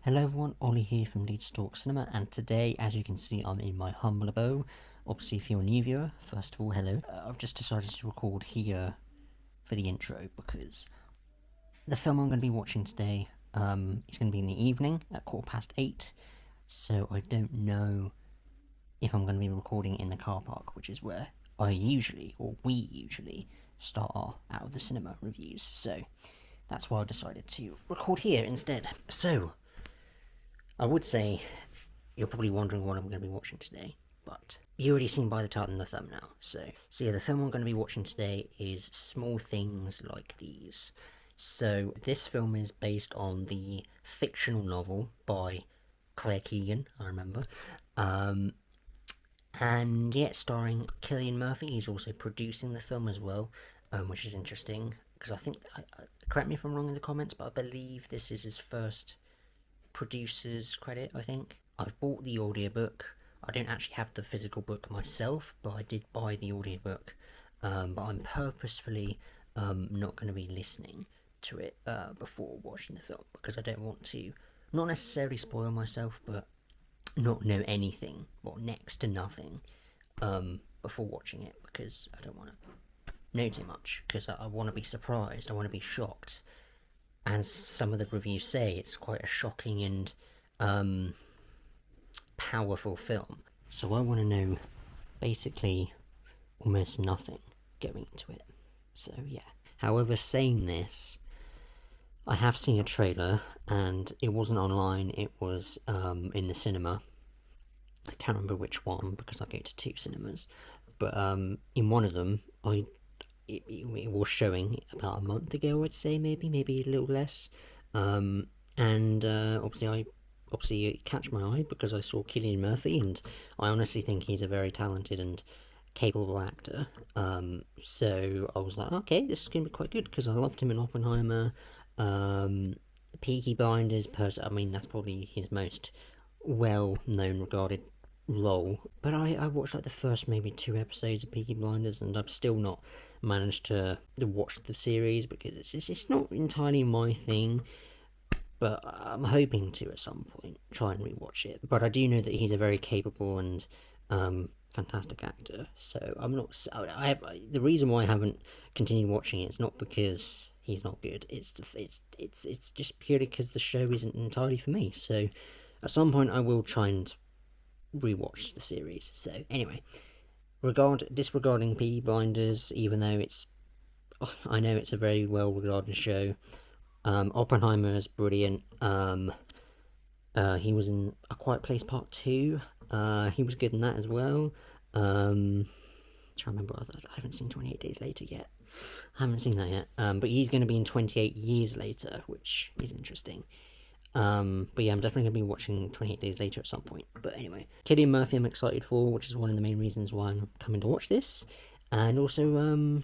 Hello everyone, Ollie here from ℸ𝕚𝕚, and today, as you can see, I'm in my humble abode. Obviously, if you're a new viewer, first of all, hello. I've just decided to record here for the intro because the film I'm going to be watching today is going to be in the evening at 8:15, so I don't know if I'm going to be recording in the car park, which is where we usually start our Out of the Cinema reviews, so that's why I decided to record here instead. So, I would say you're probably wondering what I'm going to be watching today, but you already seen by the title and the thumbnail. So yeah, the film I'm going to be watching today is Small Things Like These. So this film is based on the fictional novel by Claire Keegan, I remember. And yeah, starring Cillian Murphy. He's also producing the film as well, which is interesting, because I think, correct me if I'm wrong in the comments, but I believe this is his first producer's credit, I think. I've bought the audiobook. I don't actually have the physical book myself, but I did buy the audiobook. But I'm purposefully not going to be listening to it before watching the film, because I don't want to, not necessarily spoil myself, but not know anything, or next to nothing, before watching it, because I don't want to know too much, because I want to be surprised, I want to be shocked. As some of the reviews say, it's quite a shocking and powerful film. So I want to know basically almost nothing going into it. So yeah. However, saying this, I have seen a trailer, and it wasn't online, it was in the cinema. I can't remember which one, because I go to 2 cinemas. But in one of them, it was showing about a month ago, I'd say, maybe a little less, and obviously it catch my eye because I saw Cillian Murphy, and I honestly think he's a very talented and capable actor. So I was like, okay, this is gonna be quite good, because I loved him in Oppenheimer, Peaky Blinders. I mean, that's probably his most well-known, regarded role. But I watched like the first maybe 2 episodes of Peaky Blinders, and I've still not managed to watch the series, because it's not entirely my thing, but I'm hoping to at some point try and rewatch it. But I do know that he's a very capable and fantastic actor, so I'm not. The reason why I haven't continued watching it is not because he's not good. It's just purely because the show isn't entirely for me. So at some point I will try and rewatch the series. So anyway, disregarding Peaky Blinders, even though I know it's a very well regarded show, Oppenheimer is brilliant. He was in A Quiet Place Part 2. He was good in that as well. I'm trying to remember, I haven't seen 28 Days Later yet. I haven't seen that yet. But he's going to be in 28 Years Later, which is interesting. But yeah, I'm definitely going to be watching 28 Days Later at some point. But anyway, Cillian Murphy I'm excited for, which is one of the main reasons why I'm coming to watch this. And also,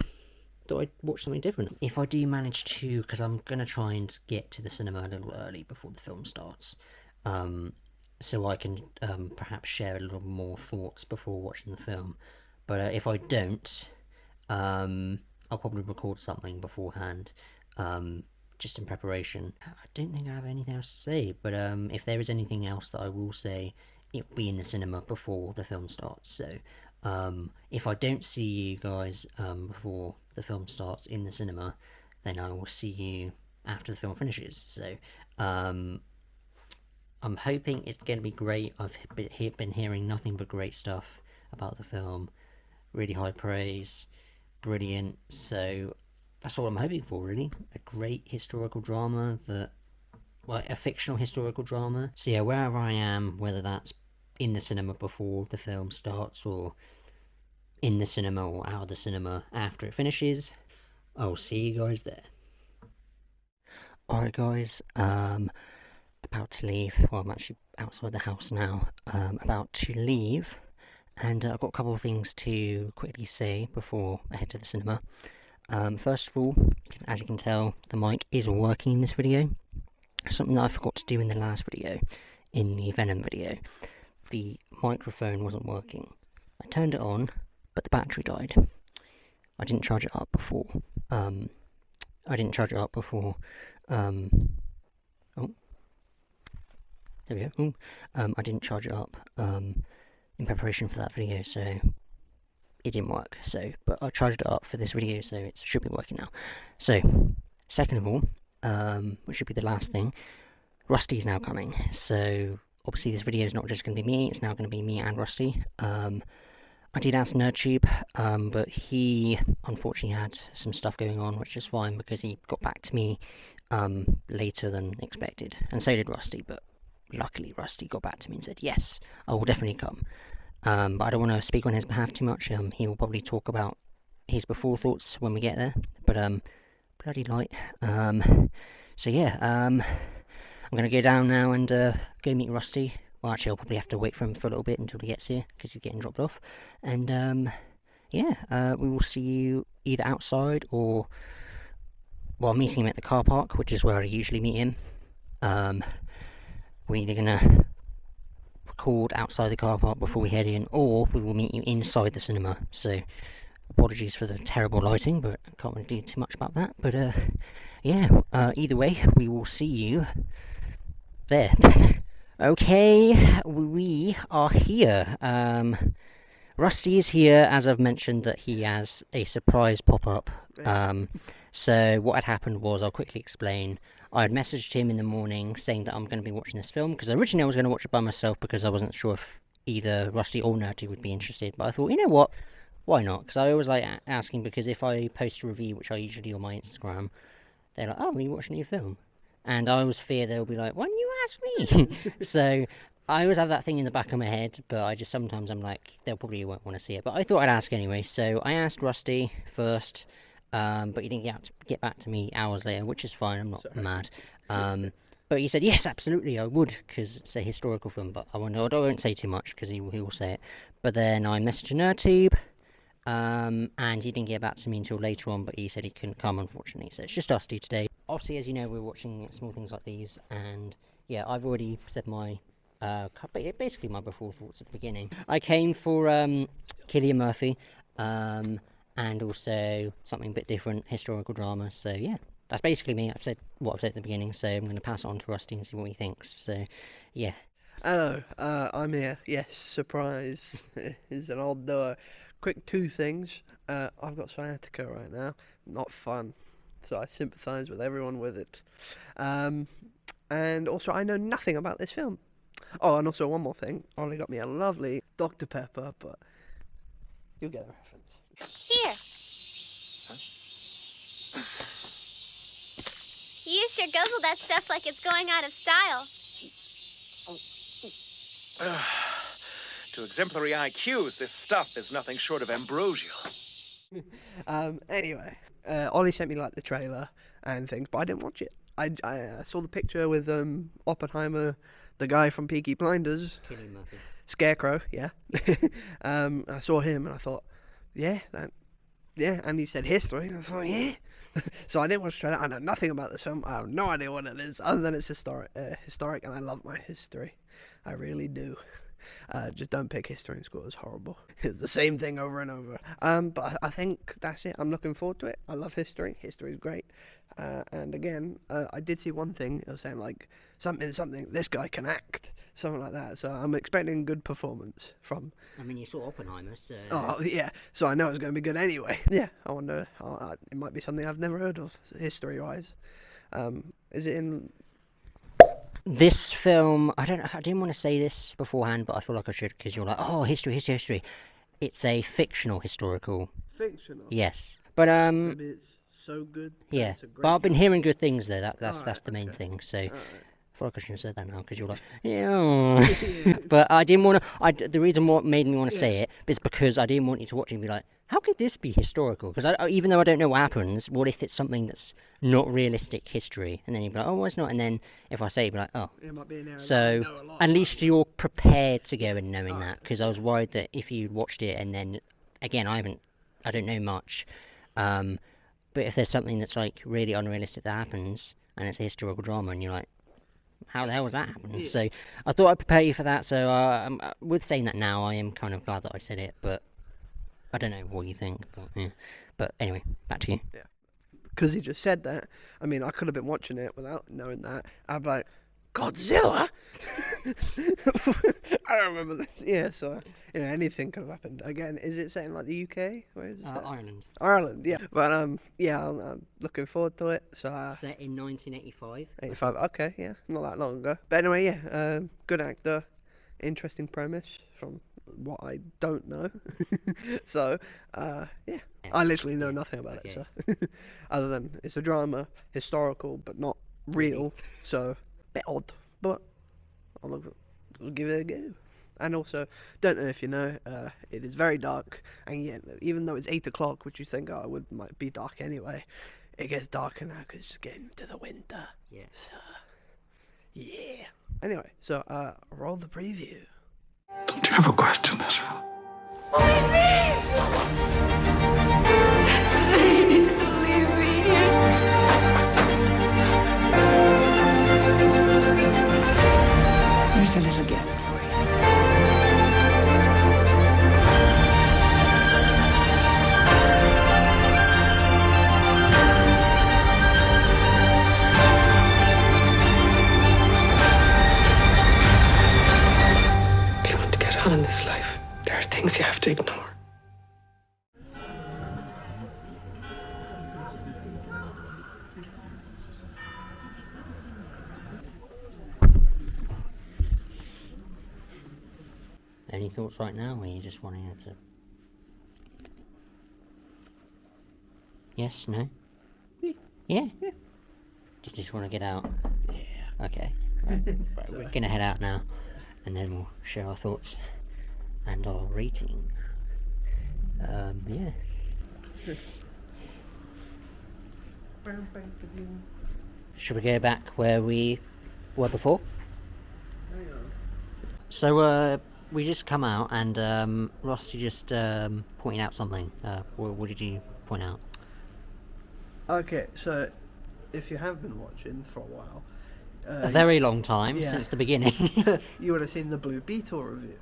thought I'd watch something different. If I do manage to, because I'm going to try and get to the cinema a little early before the film starts, so I can perhaps share a little more thoughts before watching the film. But if I don't, I'll probably record something beforehand, just in preparation. I don't think I have anything else to say, but if there is anything else that I will say, it'll be in the cinema before the film starts. So if I don't see you guys before the film starts in the cinema, then I will see you after the film finishes. So I'm hoping it's going to be great. I've been hearing nothing but great stuff about the film. Really high praise, brilliant. So that's all I'm hoping for, really. A great historical drama a fictional historical drama. So yeah, wherever I am, whether that's in the cinema before the film starts, or in the cinema or out of the cinema after it finishes, I'll see you guys there. Alright guys, about to leave. Well, I'm actually outside the house now, about to leave, and I've got a couple of things to quickly say before I head to the cinema. First of all, as you can tell, the mic is working in this video. Something that I forgot to do in the last video, in the Venom video. The microphone wasn't working. I turned it on, but the battery died. I didn't charge it up before. Oh, there we go. Ooh. I didn't charge it up in preparation for that video, so it didn't work. So, but I charged it up for this video, so it should be working now. So, second of all, which should be the last thing, Rusty's now coming. So, obviously this video is not just going to be me, it's now going to be me and Rusty. I did ask ℚ𝕚𝕚𝕚, but he unfortunately had some stuff going on, which is fine because he got back to me later than expected, and so did Rusty, but luckily Rusty got back to me and said, yes, I will definitely come. But I don't want to speak on his behalf too much. He will probably talk about his before thoughts when we get there, but bloody light. So yeah, I'm going to go down now and go meet Rusty. Well, actually, I'll probably have to wait for him for a little bit until he gets here, because he's getting dropped off. And, yeah, we will see you either outside or... Well, I'm meeting him at the car park, which is where I usually meet him. We're either going to record outside the car park before we head in, or we will meet you inside the cinema. So, apologies for the terrible lighting, but I can't really do too much about that. But, yeah, either way, we will see you there. Okay, we are here. Rusty is here, as I've mentioned, that he has a surprise pop-up. So what had happened was, I'll quickly explain. I had messaged him in the morning saying that I'm going to be watching this film, because originally I was going to watch it by myself because I wasn't sure if either Rusty or ℚ𝕚𝕚𝕚 would be interested. But I thought, you know what, why not? Because I always like asking, because if I post a review, which I usually do on my Instagram, they're like, oh, are you watching a new film? And I always fear they'll be like, why didn't you ask me? So I always have that thing in the back of my head, but I just sometimes I'm like, they'll probably won't want to see it. But I thought I'd ask anyway. So I asked Rusty first, but he didn't get back to me hours later, which is fine. I'm not mad. But he said, yes, absolutely, I would, because it's a historical film. But I won't say too much, because he will say it. But then I messaged ℚ𝕚𝕚𝕚, and he didn't get back to me until later on, but he said he couldn't come, unfortunately. So it's just us two today. Obviously, as you know, we're watching Small Things Like These, and yeah, I've already said my basically my before thoughts at the beginning. I came for 𝕚𝕚𝕚 Murphy, and also something a bit different, historical drama. So yeah, that's basically me. I've said what I've said at the beginning, so I'm going to pass it on to Rusty and see what he thinks. So yeah. Hello, I'm here. Yes, surprise. It's an old door. Quick two things. I've got sciatica right now. Not fun. So I sympathise with everyone with it. And also, I know nothing about this film. Oh, and also one more thing. Ollie got me a lovely Dr. Pepper, but you'll get the reference. Here. Huh? You sure guzzle that stuff like it's going out of style. To exemplary IQs, this stuff is nothing short of ambrosial. Anyway, Ollie sent me like the trailer and things, but I didn't watch it. I saw the picture with Oppenheimer, the guy from Peaky Blinders, Scarecrow, yeah. I saw him and I thought, yeah, and he said history, and I thought, yeah. So I didn't watch the trailer. I know nothing about this film. I have no idea what it is, other than it's historic, and I love my history. I really do. Just don't pick history in school. It's horrible. It's the same thing over and over. But I think that's it. I'm looking forward to it. I love history. History is great. And again, I did see one thing. It was saying like something. This guy can act, something like that. So I'm expecting good performance from. I mean, you saw Oppenheimer, so. Oh yeah. So I know it's going to be good anyway. Yeah. I wonder. It might be something I've never heard of history-wise. Is it in? This film, I didn't want to say this beforehand, but I feel like I should, because you're like, oh, history. It's a fictional historical. Fictional? Yes. But, maybe it's so good. Yeah. But I've been hearing good things, though. That's the main thing, so. I feel like I shouldn't have said that now, because you're like, yeah. But I didn't want to, the reason what made me want to say it is because I didn't want you to watch it and be like, how could this be historical? Because even though I don't know what happens, what if it's something that's not realistic history? And then you'd be like, oh, well, it's not. And then if I say it, you'd be like, oh. It might be an area so at least you're prepared to go in knowing that. Because I was worried that if you'd watched it and then, again, I don't know much. But if there's something that's like really unrealistic that happens and it's a historical drama and you're like, how the hell was that happening? Yeah. So I thought I'd prepare you for that. So with saying that now, I am kind of glad that I said it, but I don't know what you think. But yeah. But anyway, back to you. Yeah. Because he just said that. I mean, I could have been watching it without knowing that. I'd be like, Godzilla? I don't remember this. Yeah, so anything could have happened. Again, is it saying like the UK? Where is it? Ireland. Ireland, yeah. But yeah, I'm looking forward to it. So Set in 1985. 85. Okay, yeah, not that long ago. But anyway, yeah, good actor, interesting premise from what I don't know. So yeah, I literally know nothing about it. So other than it's a drama, historical, but not real. So bit odd, but I'll give it a go. And also, don't know if you know, it is very dark, and yet, even though it's 8 o'clock, which you think might be dark anyway, it gets darker now because it's getting to the winter. Yeah. So, yeah. Anyway, so roll the preview. Don't you ever question this? Here's a little gift for you. If you want to get on in this life, there are things you have to ignore. Any thoughts right now, or are you just wanting it to... Yes, no? Yeah? Yeah. Do you just want to get out? Yeah. Okay. Right, we're going to head out now, and then we'll share our thoughts and our rating. Yeah. Should we go back where we were before? So, we just come out, and Ross, you just pointing out something. What did you point out? Okay, so if you have been watching for a while, A very long time, yeah. since the beginning. you would have seen the Blue Beetle review,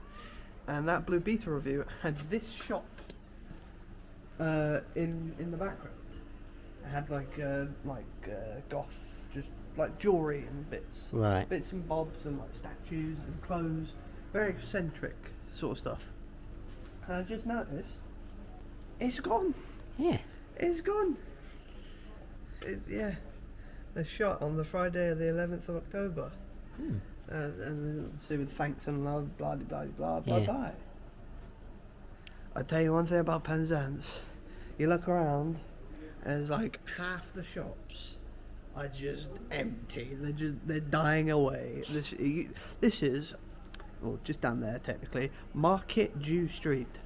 and that Blue Beetle review had this shop in the background. It had like goth, just like jewelry and bits, Right. bits and bobs and like statues and clothes, very eccentric sort of stuff. And I just noticed it's gone. Yeah. It's gone. Yeah. The shot on the Friday of the 11th of October. And see with thanks and love, blah blah blah blah Yeah. bye. I tell you one thing about Penzance. You look around, and it's like half the shops are just empty. They're dying away. This is, well, just down there technically, Market Jew Street.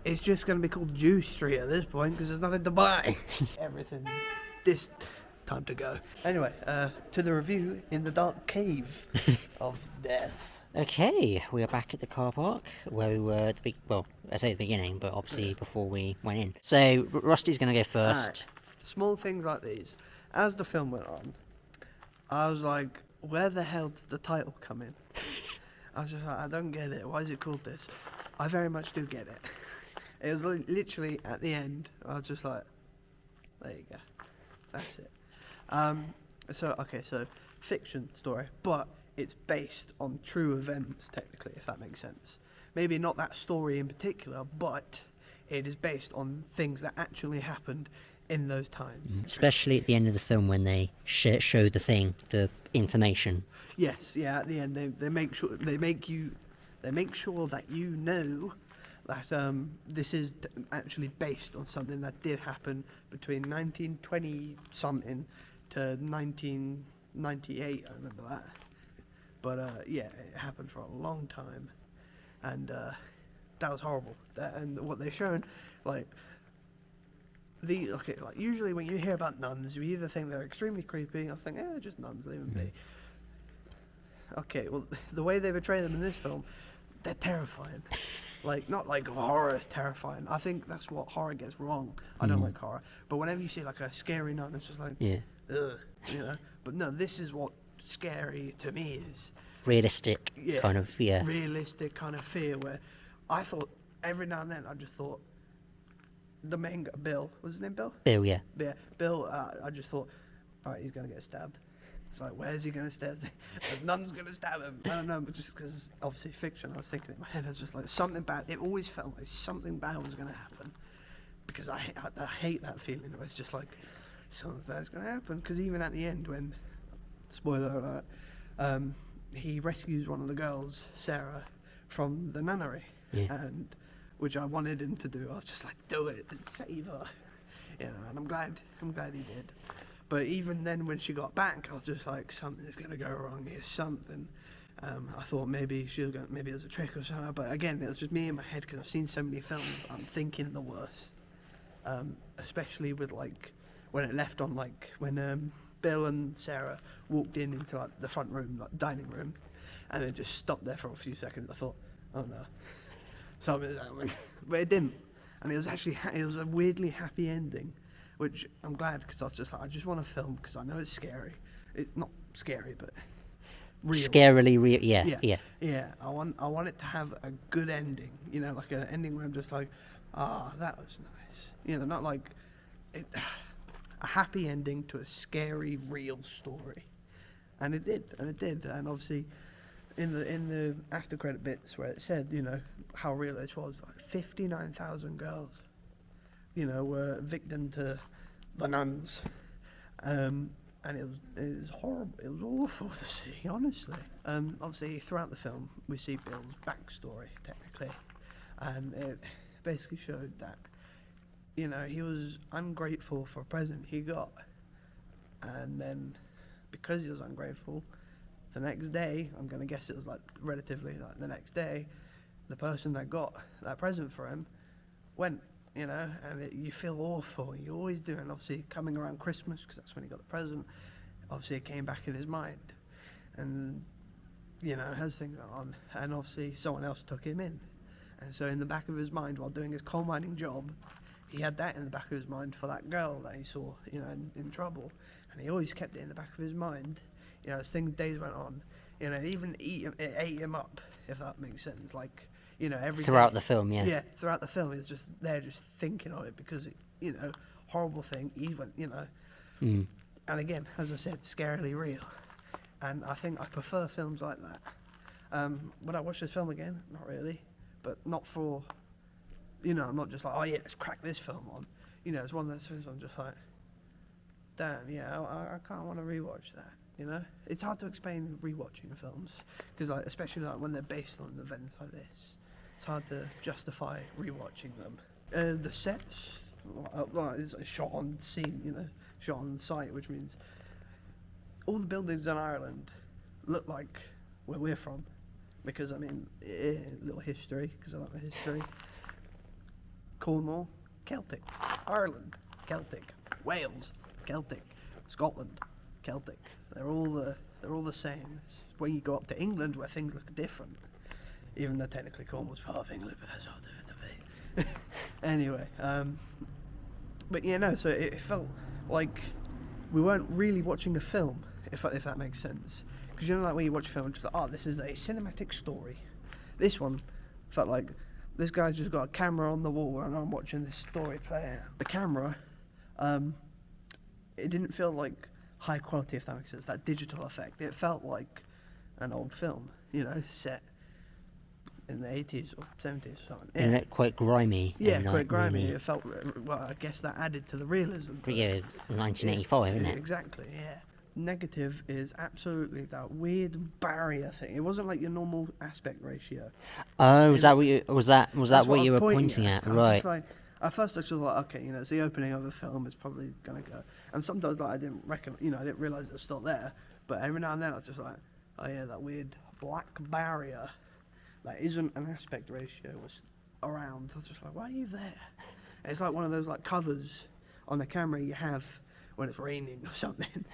It's just going to be called Jew Street at this point because there's nothing to buy. Everything. This time to go. Anyway, to the review in the dark cave of death. Okay, we are back at the car park where we were at the I say the beginning, but obviously before we went in. So Rusty's going to go first. Alright. Small things like these. As the film went on, I was like, where the hell did the title come in? I was just like, I don't get it. Why is it called this? I very much do get it. It was literally at the end. I was just like, there you go. That's it. So fiction story, but it's based on true events, technically, if that makes sense. Maybe not that story in particular, but it is based on things that actually happened in those times. Especially at the end of the film when they show the information. Yes, yeah. At the end, they make sure that you know that this is actually based on something that did happen between 1920 something to 1998. I remember that. But yeah, it happened for a long time, and that was horrible. And what they're showing, like usually when you hear about nuns, you either think they're extremely creepy, or think, they're just nuns, leave them be. Okay, well, the way they portray them in this film, they're terrifying. Like, not like horror is terrifying. I think that's what horror gets wrong. I don't like horror, but whenever you see like a scary nun, it's just like, ugh, you know. But no, this is what scary to me is. Realistic, kind of, yeah. Realistic kind of fear where I thought every now and then I just thought the main guy, Bill, was his name Bill? Bill, yeah. Yeah, Bill, I just thought, alright, he's going to get stabbed. It's like, where's he going to stab him? None's going to stab him. I don't know, but just because obviously fiction, I was thinking in my head, I was just like, something bad. It always felt like something bad was going to happen. Because I hate that feeling where it's just like, something bad's going to happen. Because even at the end, when, spoiler alert, he rescues one of the girls, Sarah, from the nunnery. Yeah. And which I wanted him to do. I was just like, do it, save her. You know, and I'm glad he did. But even then, when she got back, I was just like, something's going to go wrong here, something. I thought maybe maybe it was a trick or something. But again, it was just me in my head because I've seen so many films. I'm thinking the worst. Especially with like when it left on like when Bill and Sarah walked into like the front room, like dining room, and it just stopped there for a few seconds. I thought, oh no, something's happening, but it didn't, and it was actually it was a weirdly happy ending, which I'm glad because I was just like, I just want to film because I know it's scary. It's not scary, but real. Scarily real. Yeah. I want it to have a good ending. You know, like an ending where I'm just like, that was nice. You know, not like a happy ending to a scary, real story. And it did. And obviously, in the after credit bits where it said, you know, how real this was, like 59,000 girls, you know, were victim to the nuns. And it was horrible. It was awful to see, honestly. Obviously, throughout the film, we see Bill's backstory, technically. And it basically showed that, you know, he was ungrateful for a present he got. And then, because he was ungrateful, the next day, I'm going to guess it was like relatively like the next day, the person that got that present for him went, you know, and you feel awful. You always do. And obviously, coming around Christmas, because that's when he got the present, obviously it came back in his mind. And, you know, as things went on, and obviously someone else took him in. And so in the back of his mind, while doing his coal mining job, he had that in the back of his mind for that girl that he saw, you know, in trouble. And he always kept it in the back of his mind, you know, as days went on. You know, it ate him up, if that makes sense. Like, you know, every Throughout day, the film, yeah. Yeah, throughout the film, he's just there, just thinking of it because, you know, horrible thing. He went, you know. And again, as I said, scarily real. And I think I prefer films like that. Would I watch this film again? Not really. But not for, you know, I'm not just like, oh yeah, let's crack this film on. You know, it's one of those films I'm just like, damn, yeah, I kind of want to rewatch that. You know, it's hard to explain rewatching films because, like, especially like when they're based on events like this, it's hard to justify rewatching them. The sets, it's shot on scene, you know, shot on site, which means all the buildings in Ireland look like where we're from. Because, I mean, little history, because I like my history. Cornwall, Celtic. Ireland, Celtic. Wales, Celtic. Scotland, Celtic. They're all the same. It's when you go up to England where things look different. Even though technically Cornwall's part of England, but that's all different debate. Anyway, but yeah, no, so it felt like we weren't really watching a film, if that makes sense. Because, you know, like when you watch a film, it's just like, oh, this is a cinematic story. This one felt like this guy's just got a camera on the wall and I'm watching this story play out. The camera, it didn't feel like high quality, if that makes sense, that digital effect. It felt like an old film, you know, set in the 80s or 70s or something. And it quite grimy. Yeah, and, quite like, grimy. really- It felt, well, I guess that added to the realism. Yeah, 1985, isn't it? Exactly, yeah. Negative is absolutely that weird barrier thing. It wasn't like your normal aspect ratio. Oh, was that what you was that That's what I you was were pointing at? I was Right. just like, at first I was just like, okay, you know, it's the opening of a film, it's probably gonna go. And sometimes like I didn't I didn't realise it was still there. But every now and then I was just like, oh yeah, that weird black barrier that isn't an aspect ratio was around. I was just like, why are you there? And it's like one of those like covers on the camera you have when it's raining or something.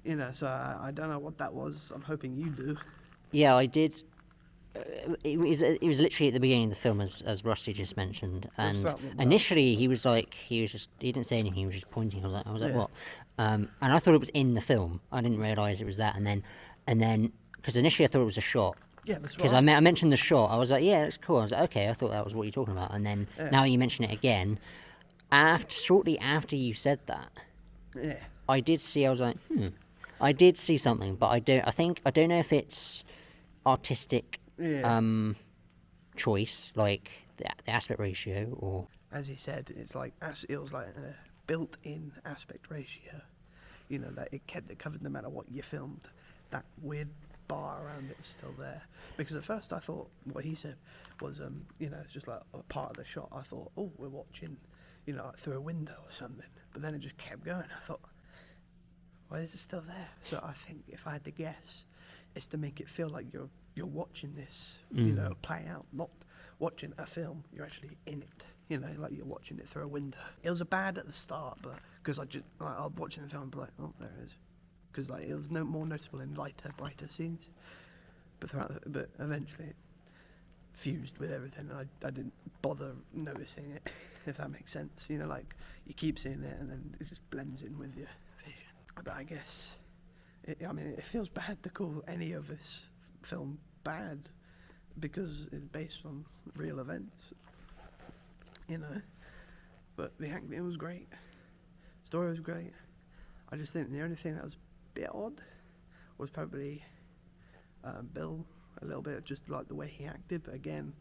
You know, so I don't know what that was. I'm hoping you do. Yeah, I did. It was literally at the beginning of the film, as Rusty just mentioned, and felt like that. initially he didn't say anything. He was just pointing. I was like, Yeah. what? And I thought it was in the film. I didn't realise it was that. And then because initially I thought it was a shot. Yeah, that's Because right. I mentioned the shot. I was like, yeah, that's cool. I was like, okay, I thought that was what you're talking about. And then now you mention it again. Shortly after you said that, Yeah. I did see. I was like, I did see something, but I don't know if it's artistic Yeah. choice, like the aspect ratio, or As he said, it's like it was like a built-in aspect ratio. You know, that it kept it covered no matter what you filmed. That weird bar around it was still there. Because at first I thought what he said was, you know, it's just like a part of the shot. I thought, oh, we're watching, you know, like through a window or something. But then it just kept going. I thought, why is it still there? So I think if I had to guess, it's to make it feel like you're watching this, you know, play out, not watching a film. You're actually in it. You know, like you're watching it through a window. It was bad at the start, but because I was watching the film and be like, oh, there it is. Because like it was more noticeable in lighter, brighter scenes. But but eventually it fused with everything, and I didn't bother noticing it, if that makes sense. You know, like you keep seeing it, and then it just blends in with your vision. But I guess, it feels bad to call any of this film bad, because it's based on real events. You know, but the acting was great, story was great. I just think the only thing that was a bit odd was probably Bill, a little bit, just like the way he acted. But again,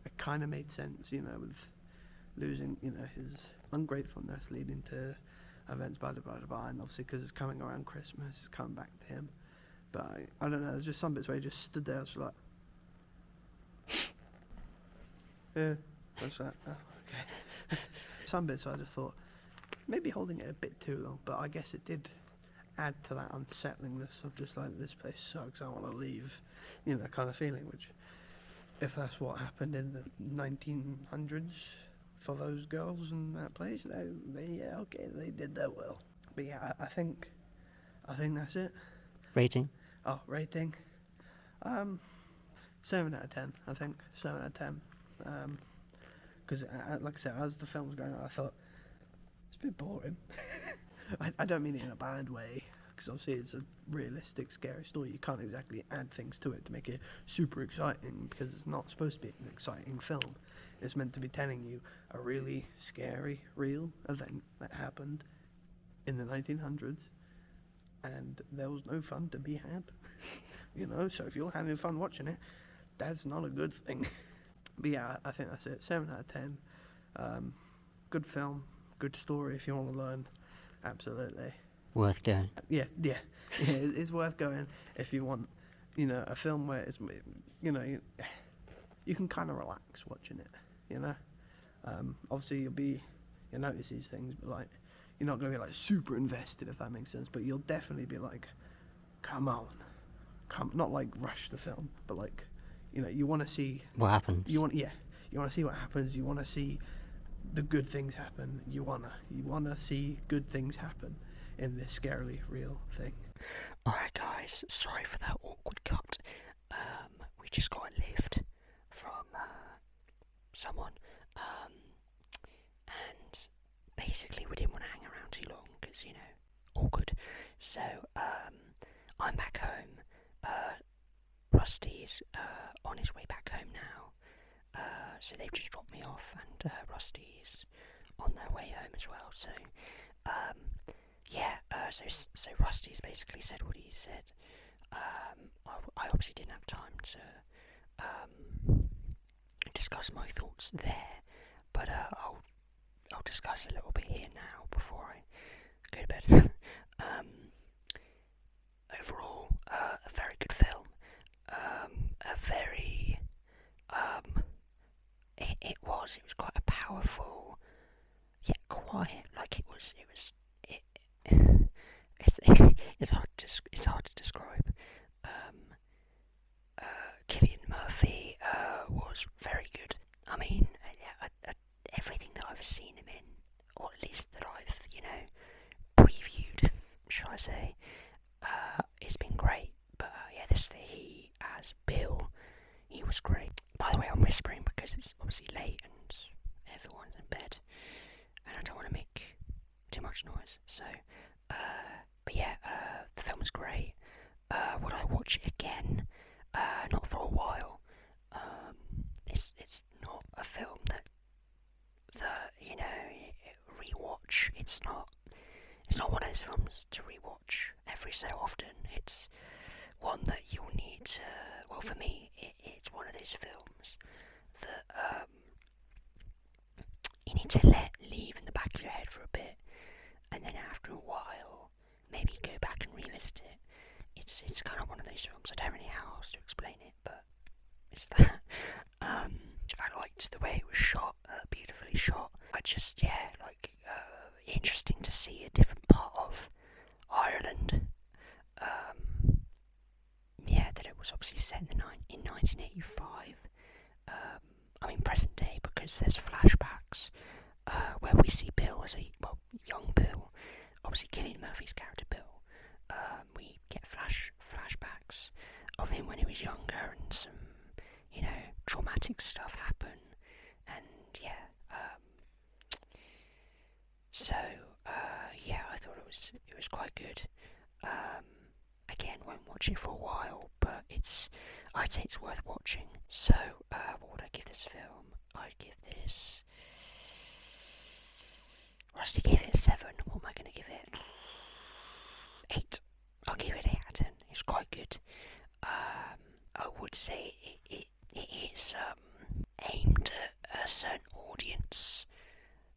it kind of made sense, you know, with losing, you know, his ungratefulness leading to events, blah, blah, blah, blah, and obviously because it's coming around Christmas, it's coming back to him. But I don't know, there's just some bits where he just stood there, I was like, yeah, what's that? Oh, okay. Some bits I just thought, maybe holding it a bit too long, but I guess it did add to that unsettlingness of just like, this place sucks, I want to leave, you know, kind of feeling, which, if that's what happened in the 1900s for those girls in that place, they did that well. But yeah, I think that's it. rating. Oh, rating. 7 out of 10, I think. 7 out of 10. Because, like I said, as the film was going on, I thought, it's a bit boring. I don't mean it in a bad way, because obviously it's a realistic, scary story. You can't exactly add things to it to make it super exciting, because it's not supposed to be an exciting film. It's meant to be telling you a really scary, real event that happened in the 1900s, and there was no fun to be had. You know, so if you're having fun watching it, that's not a good thing. But yeah, I think that's it. 7 out of 10. Good film, good story if you want to learn. Absolutely. Worth going. Yeah, it's worth going if you want, you know, a film where it's, you know, you can kind of relax watching it, you know. Obviously you'll notice these things, but like, you're not going to be like super invested, if that makes sense, but you'll definitely be like, come on, not like rush the film, but like, you know, you want to see What happens? You want to see what happens. You want to see the good things happen. You wanna see good things happen in this scarily real thing. Alright guys, sorry for that awkward cut. We just got a lift from someone, and basically we didn't want to hang around too long because, you know, awkward. So I'm back home. Rusty's on his way back home now, so they've just dropped me off, and Rusty's on their way home as well. So so Rusty's basically said what he said. I obviously didn't have time to discuss my thoughts there, but I'll discuss a little bit here now before I go to bed. Overall, a very good film. A very it was quite a powerful yet quiet, like it's hard to describe. Cillian Murphy was very good. I mean, everything that I've seen him in, or at least that I've, you know, previewed, shall I say, it's been great. But he as Bill, he was great. By the way, I'm whispering because it's obviously late and everyone's in bed, and I don't want to make too much noise. So, but yeah, the film was great. Would I watch it again? Not for a while. It's not a film that you know, rewatch. It's not one of those films to rewatch every every so often. It's one that you'll need to, well, for me, it's one of those films that you need to let leave in the back of your head for a bit, and then after a while, maybe go back and revisit it. It's kind of one of those films. I don't really know how else to explain it, but it's that. I liked the way it was shot, beautifully shot. I just, interesting to see a different part of Ireland. That it was obviously set in 1985. Present day, because there's flashbacks where we see Bill as young Bill, obviously Cillian Murphy's character Bill. We get flashbacks of him when he was younger, and some, traumatic stuff happen, and I thought it was quite good. Again, won't watch it for a while, but I'd say it's worth watching. So, what would I give this film? I'd give this... Rusty gave it a 7. What am I going to give it? 8. I'll give it 8 out of 10. It's quite good. I would say it is aimed at a certain audience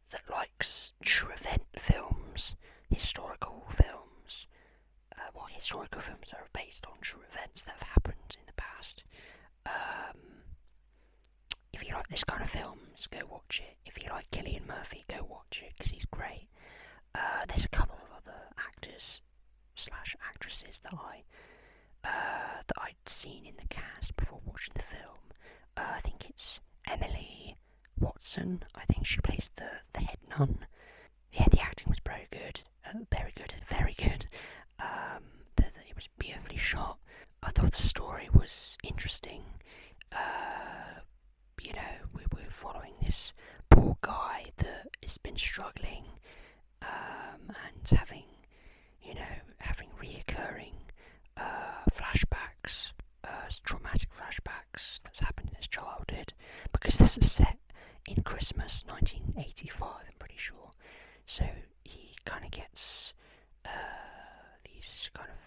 that likes true event films, historical films. Historical films that are based on true events that have happened in the past. If you like this kind of films, go watch it. If you like Cillian Murphy, go watch it, because he's great. There's a couple of other actors / actresses that I'd seen in the cast before watching the film. I think it's Emily Watson. I think she plays the head nun. Yeah, the acting was very good. Very good. It was beautifully shot. I thought the story was interesting. We're following this poor guy that has been struggling, and having reoccurring flashbacks, traumatic flashbacks that's happened in his childhood, because this is set in Christmas 1985, I'm pretty sure. So he kind of gets these kind of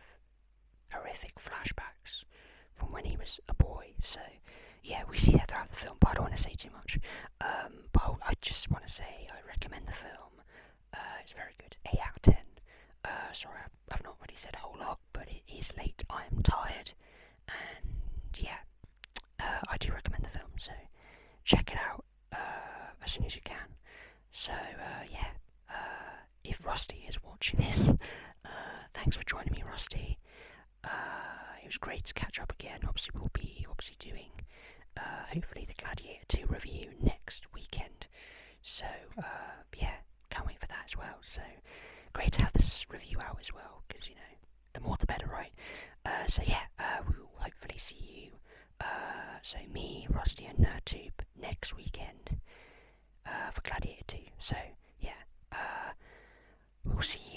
horrific flashbacks from when he was a boy. So yeah, we see that throughout the film, but I don't want to say too much. But I just want to say I recommend the film. It's very good. 8 out of 10. Sorry, I've not really said a whole lot, but it is late. I am tired, and I do recommend the film. So check it out as soon as you can. So if Rusty is watching this, thanks for joining me, Rusty. It was great to catch up again. Obviously, we'll be doing hopefully the Gladiator 2 review next weekend. So can't wait for that as well. So great to have this review out as well, because the more the better, right? We'll hopefully see you. So me, Rusty, and ℚ𝕚𝕚 next weekend for Gladiator 2. So we'll see